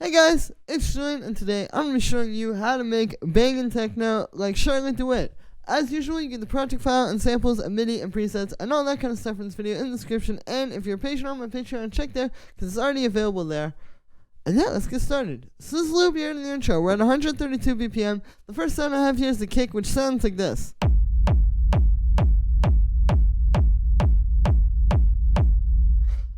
Hey guys, it's Julian, and today I'm going to be showing you how to make banging techno like Charlotte DeWitt. As usual, you get the project file and samples and MIDI and presets and all that kind of stuff in this video in the description, and if you're a patron on my Patreon, check there because it's already available there. And yeah, let's get started. So this loop here in the intro, we're at 132 BPM. The first sound I have here is the kick, which sounds like this.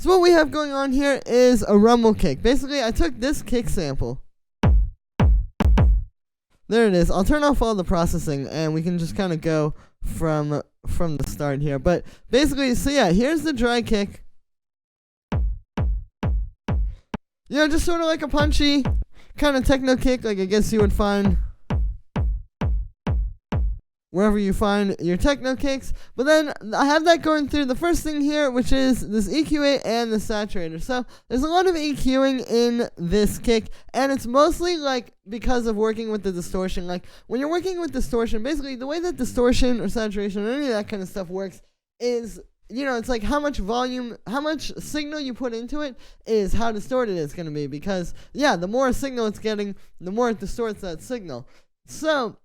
So what we have going on here is a rumble kick. Basically, I took this kick sample. There it is. I'll turn off all the processing and we can just kind of go from the start here. But basically, so yeah, here's the dry kick. You know, just sort of like a punchy kind of techno kick, like I guess you would find wherever you find your techno kicks. But then I have that going through the first thing here, which is this EQ8 and the saturator. So there's a lot of EQing in this kick, and it's mostly like because of working with the distortion. Like when you're working with distortion, basically the way that distortion or saturation or any of that kind of stuff works is, you know, it's like how much volume, how much signal you put into it is how distorted it's going to be. Because, yeah, the more signal it's getting, the more it distorts that signal. So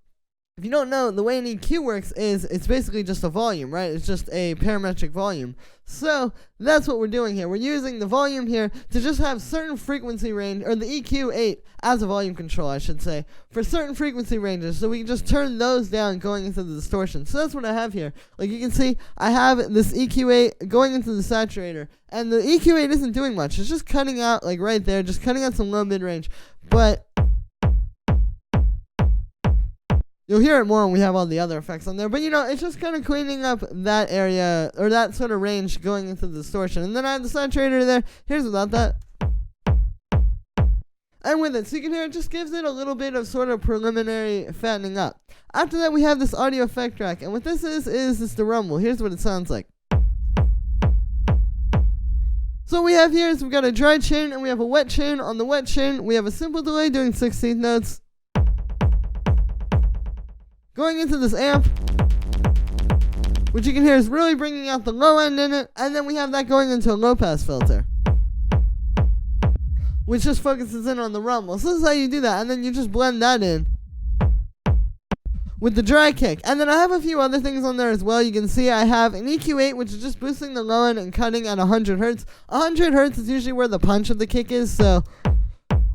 if you don't know, the way an EQ works is it's basically just a volume, right? It's just a parametric volume. So that's what we're doing here. We're using the volume here to just have certain frequency range, or the EQ8 as a volume control, I should say, for certain frequency ranges. So we can just turn those down going into the distortion. So that's what I have here. Like you can see, I have this EQ8 going into the saturator, and the EQ8 isn't doing much. It's just cutting out, like right there, just cutting out some low mid-range. But you'll hear it more when we have all the other effects on there. But, you know, it's just kind of cleaning up that area, or that sort of range going into the distortion. And then I have the saturator there. Here's without that. And with it. So you can hear it just gives it a little bit of sort of preliminary fattening up. After that, we have this audio effect track. And what this is this the rumble. Here's what it sounds like. So what we have here is we've got a dry chin and we have a wet chin. On the wet chin, we have a simple delay doing 16th notes. Going into this amp, which you can hear is really bringing out the low end in it, and then we have that going into a low pass filter, which just focuses in on the rumble. So this is how you do that, and then you just blend that in with the dry kick. And then I have a few other things on there as well. You can see I have an EQ8, which is just boosting the low end and cutting at 100 hertz. 100 hertz is usually where the punch of the kick is, so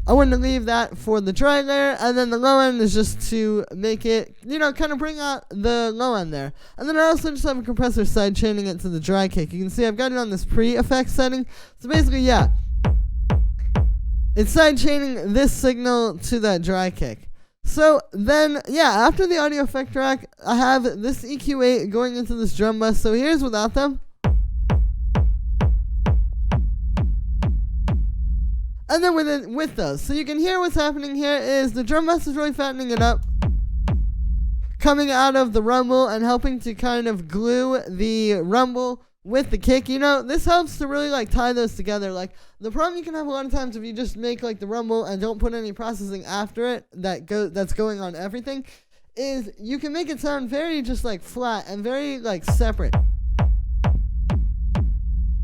I want to leave that for the dry layer, and then the low end is just to make it, you know, kind of bring out the low end there. And then I also just have a compressor side chaining it to the dry kick. You can see I've got it on this pre-effect setting. So basically, yeah, it's side chaining this signal to that dry kick. So then, yeah, after the audio effect track, I have this EQ8 going into this drum bus. So here's without them. And then with those. So you can hear what's happening here is the drum bus is really fattening it up, coming out of the rumble and helping to kind of glue the rumble with the kick. You know, this helps to really like tie those together. Like the problem you can have a lot of times if you just make like the rumble and don't put any processing after it that's going on everything, is you can make it sound very just like flat and very like separate.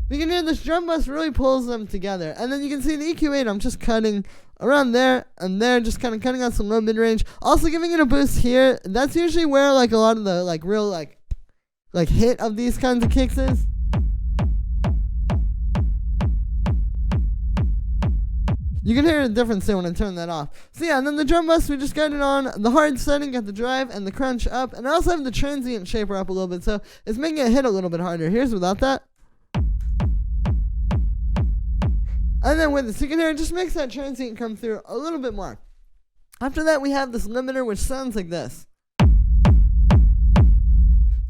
You can hear this drum bus really pulls them together. And then you can see the EQ8, I'm just cutting around there and there, just kind of cutting out some low mid-range. Also giving it a boost here. That's usually where like a lot of the like real like hit of these kinds of kicks is. You can hear the difference there when I turn that off. So yeah, and then the drum bus, we just got it on the hard setting, got the drive and the crunch up. And I also have the transient shaper up a little bit, so it's making it hit a little bit harder. Here's without that. And then with it, so you can hear it just makes that transient come through a little bit more. After that, we have this limiter, which sounds like this.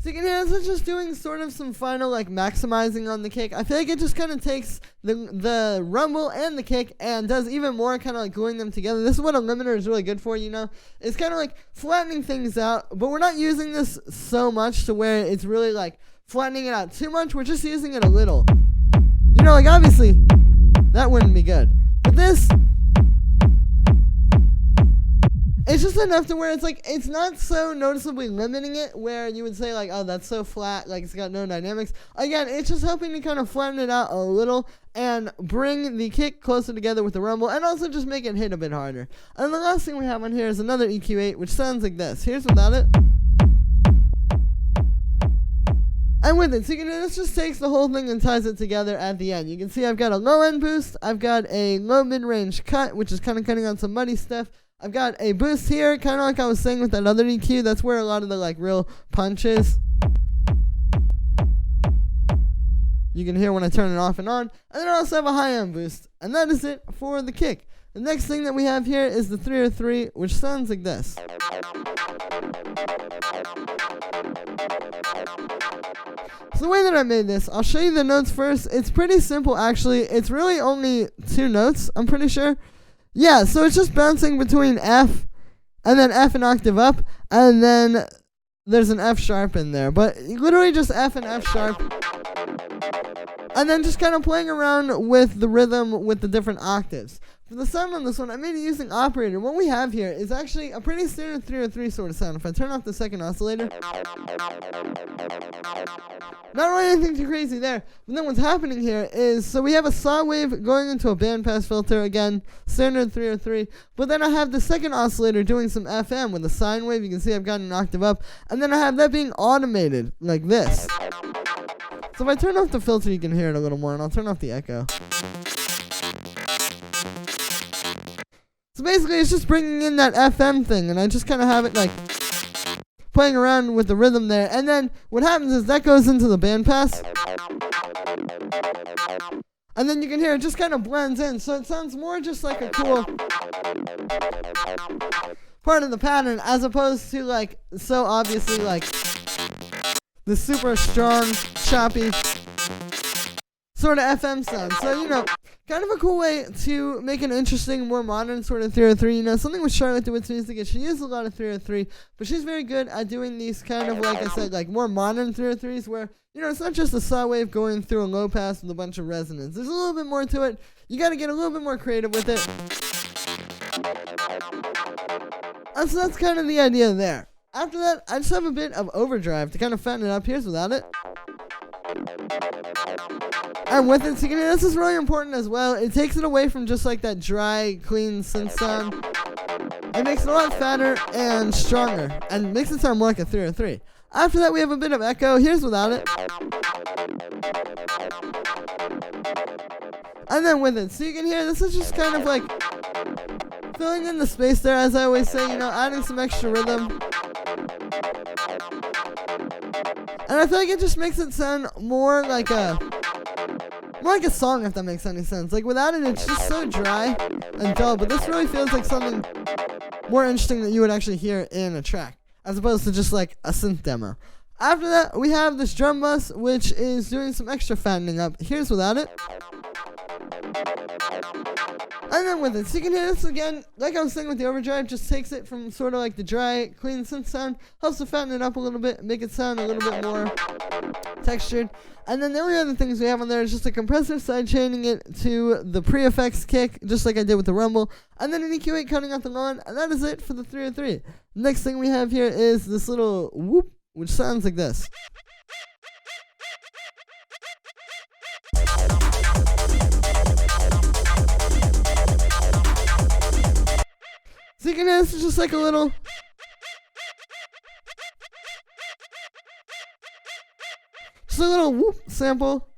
So you can hear it's just doing sort of some final like maximizing on the kick. I feel like it just kind of takes the rumble and the kick and does even more kind of like gluing them together. This is what a limiter is really good for, you know. It's kind of like flattening things out, but we're not using this so much to where it's really like flattening it out too much. We're just using it a little. You know, like obviously that wouldn't be good. But this it's just enough to where it's like, it's not so noticeably limiting it where you would say like, oh, that's so flat, like it's got no dynamics. Again, it's just helping to kind of flatten it out a little and bring the kick closer together with the rumble, and also just make it hit a bit harder. And the last thing we have on here is another EQ8, which sounds like this. Here's without it. And with it, so you can, this just takes the whole thing and ties it together at the end. You can see I've got a low end boost, I've got a low mid-range cut, which is kind of cutting on some muddy stuff. I've got a boost here, kind of like I was saying with that other EQ. That's where a lot of the like real punch is. You can hear when I turn it off and on. And then I also have a high end boost. And that is it for the kick. The next thing that we have here is the 303, which sounds like this. So the way that I made this, I'll show you the notes first. It's pretty simple, actually. It's really only 2 notes, I'm pretty sure. Yeah, so it's just bouncing between F, and then F an octave up, and then there's an F sharp in there. But literally just F and F sharp. And then just kind of playing around with the rhythm with the different octaves. For the sound on this one, I made it using operator. What we have here is actually a pretty standard 303 sort of sound. If I turn off the second oscillator, not really anything too crazy there. But then what's happening here is, so we have a saw wave going into a bandpass filter, again, standard 303. But then I have the second oscillator doing some FM with a sine wave. You can see I've got an octave up. And then I have that being automated, like this. So if I turn off the filter, you can hear it a little more, and I'll turn off the echo. So basically, it's just bringing in that FM thing, and I just kind of have it like playing around with the rhythm there. And then what happens is that goes into the bandpass, and then you can hear it just kind of blends in. So it sounds more just like a cool part of the pattern, as opposed to like so obviously like the super strong, choppy sort of FM sound. So, you know, kind of a cool way to make an interesting, more modern sort of 303. You know, something with Charlotte DeWitt's music is she uses a lot of 303, but she's very good at doing these kind of, like I said, like more modern 303s where, you know, it's not just a saw wave going through a low pass with a bunch of resonance. There's a little bit more to it. You got to get a little bit more creative with it. And so that's kind of the idea there. After that, I just have a bit of overdrive to kind of fatten it up. Here's without it. And with it, so you can, this is really important as well. It takes it away from just like that dry, clean synth sound. It makes it a lot fatter and stronger, and makes it sound more like a 303. After that, we have a bit of echo. Here's without it. And then with it, so you can hear this is just kind of like filling in the space there, as I always say, you know, adding some extra rhythm. And I feel like it just makes it sound more like a song, if that makes any sense. Like without it, it's just so dry and dull. But this really feels like something more interesting that you would actually hear in a track, as opposed to just like a synth demo. After that, we have this drum bus, which is doing some extra fattening up. Here's without it. And then with it, so you can hear this again, like I was saying with the overdrive, just takes it from sort of like the dry, clean synth sound, helps to fatten it up a little bit, make it sound a little bit more textured. And then the only other things we have on there is just a compressor side chaining it to the pre-effects kick, just like I did with the rumble, and then an EQ8 cutting out the lawn, and that is it for the 303. Next thing we have here is this little whoop, which sounds like this. So you can hear this is just like a little whoop sample.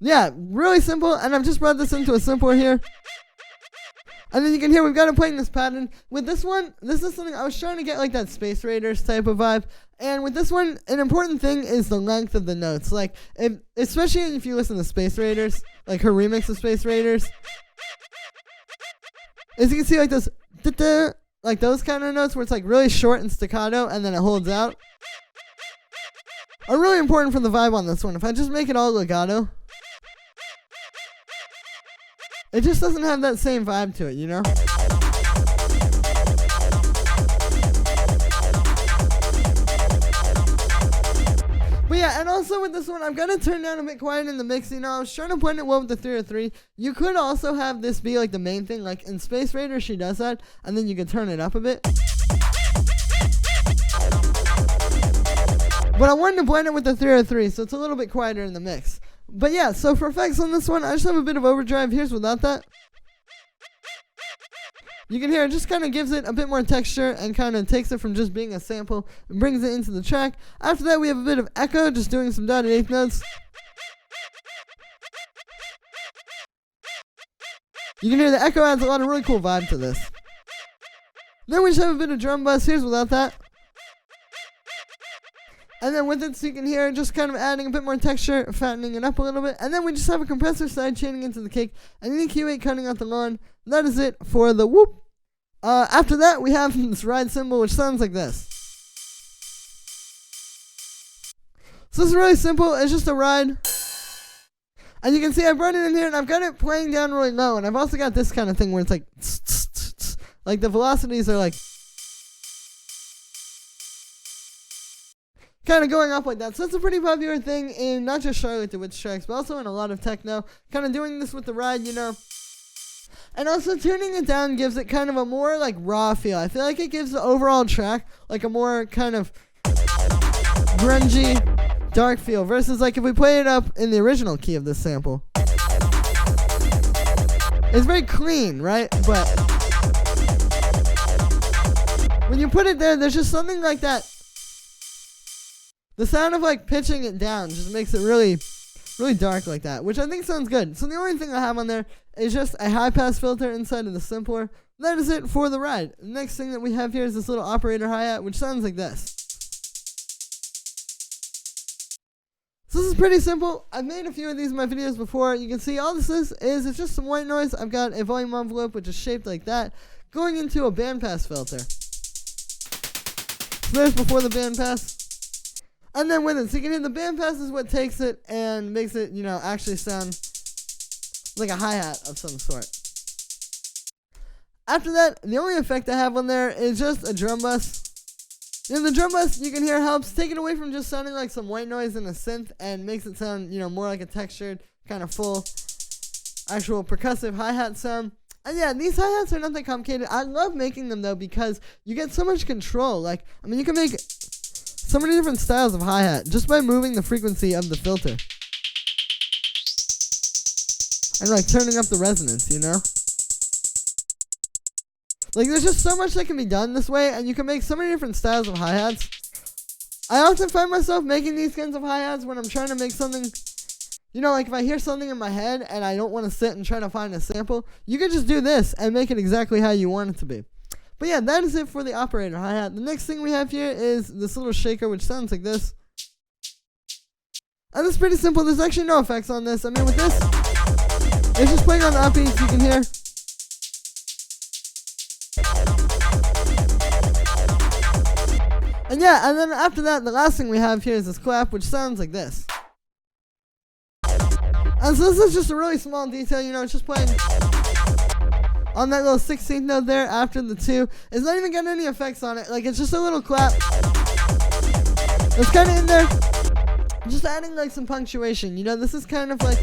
Yeah, really simple, and I've just brought this into a simpler here. And then you can hear we've got it playing this pattern. With this one, this is something I was trying to get like that Space Raiders type of vibe. And with this one, an important thing is the length of the notes. Like, especially if you listen to Space Raiders, like her remix of Space Raiders. As you can see, like those, like those kind of notes where it's like really short and staccato and then it holds out, are really important for the vibe on this one. If I just make it all legato, it just doesn't have that same vibe to it, you know? But yeah, and also with this one, I'm going to turn down a bit quiet in the mix. You know, I was trying to blend it well with the 303. You could also have this be like the main thing. Like in Space Raider, she does that, and then you can turn it up a bit. But I wanted to blend it with the 303, so it's a little bit quieter in the mix. But yeah, so for effects on this one, I just have a bit of overdrive. Here's without that. You can hear it just kind of gives it a bit more texture and kind of takes it from just being a sample and brings it into the track. After that, we have a bit of echo, just doing some dotted eighth notes. You can hear the echo adds a lot of really cool vibe to this. Then we just have a bit of drum bus. Here's without that. And then with it, so you can hear just kind of adding a bit more texture, fattening it up a little bit. And then we just have a compressor side chaining into the kick and an EQ8 cutting out the lawn. That is it for the whoop. After that, we have this ride cymbal, which sounds like this. So this is really simple. It's just a ride. And you can see I brought it in here, and I've got it playing down really low. And I've also got this kind of thing where it's like the velocities are like kind of going up like that. So that's a pretty popular thing in not just Charlotte the Witch tracks, but also in a lot of techno. Kind of doing this with the ride, you know. And also tuning it down gives it kind of a more like raw feel. I feel like it gives the overall track like a more kind of grungy, dark feel. Versus like if we play it up in the original key of this sample. It's very clean, right? But when you put it there, there's just something like that. The sound of like pitching it down just makes it really dark like that, which I think sounds good. So the only thing I have on there is just a high pass filter inside of the simpler. That is it for the ride. The next thing that we have here is this little operator hi-hat, which sounds like this. So this is pretty simple. I've made a few of these in my videos before. You can see all this is it's just some white noise. I've got a volume envelope which is shaped like that, going into a bandpass filter. So there's before the bandpass. And then with it, so you can hear the bandpass is what takes it and makes it, you know, actually sound like a hi-hat of some sort. After that, the only effect I have on there is just a drum bus. You know, the drum bus, you can hear, helps take it away from just sounding like some white noise in a synth and makes it sound, you know, more like a textured, kind of full, actual percussive hi-hat sound. And yeah, these hi-hats are not that complicated. I love making them, though, because you get so much control. Like, I mean, you can make so many different styles of hi-hat just by moving the frequency of the filter. And like turning up the resonance, you know? Like there's just so much that can be done this way, and you can make so many different styles of hi-hats. I often find myself making these kinds of hi-hats when I'm trying to make something, you know, like if I hear something in my head and I don't want to sit and try to find a sample, you can just do this and make it exactly how you want it to be. But yeah, that is it for the operator hi-hat. The next thing we have here is this little shaker, which sounds like this. And it's pretty simple. There's actually no effects on this. I mean, with this, it's just playing on the upbeats, you can hear. And yeah, and then after that, the last thing we have here is this clap, which sounds like this. And so this is just a really small detail, you know, it's just playing on that little 16th note there after the 2. It's not even got any effects on it. Like, it's just a little clap. It's kind of in there. Just adding, like, some punctuation. You know, this is kind of like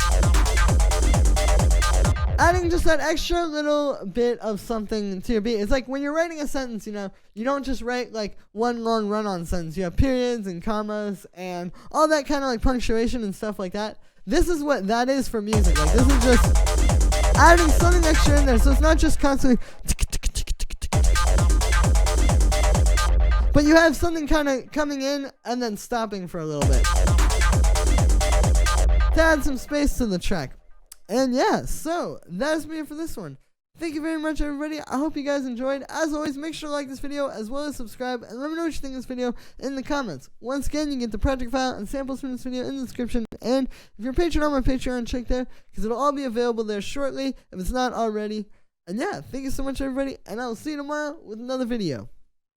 adding just that extra little bit of something to your beat. It's like when you're writing a sentence, you know, you don't just write, like, one long run-on sentence. You have periods and commas and all that kind of, like, punctuation and stuff like that. This is what that is for music. Like, this is just adding something extra in there, so it's not just constantly but you have something kind of coming in and then stopping for a little bit to add some space to the track. And yeah, so that's me for this one. Thank you very much, everybody. I hope you guys enjoyed. As always, make sure to like this video as well as subscribe, and let me know what you think of this video in the comments. Once again, you get the project file and samples from this video in the description, and if you're a patron on my Patreon, check there, because it'll all be available there shortly, if it's not already. And yeah, thank you so much, everybody, and I'll see you tomorrow with another video.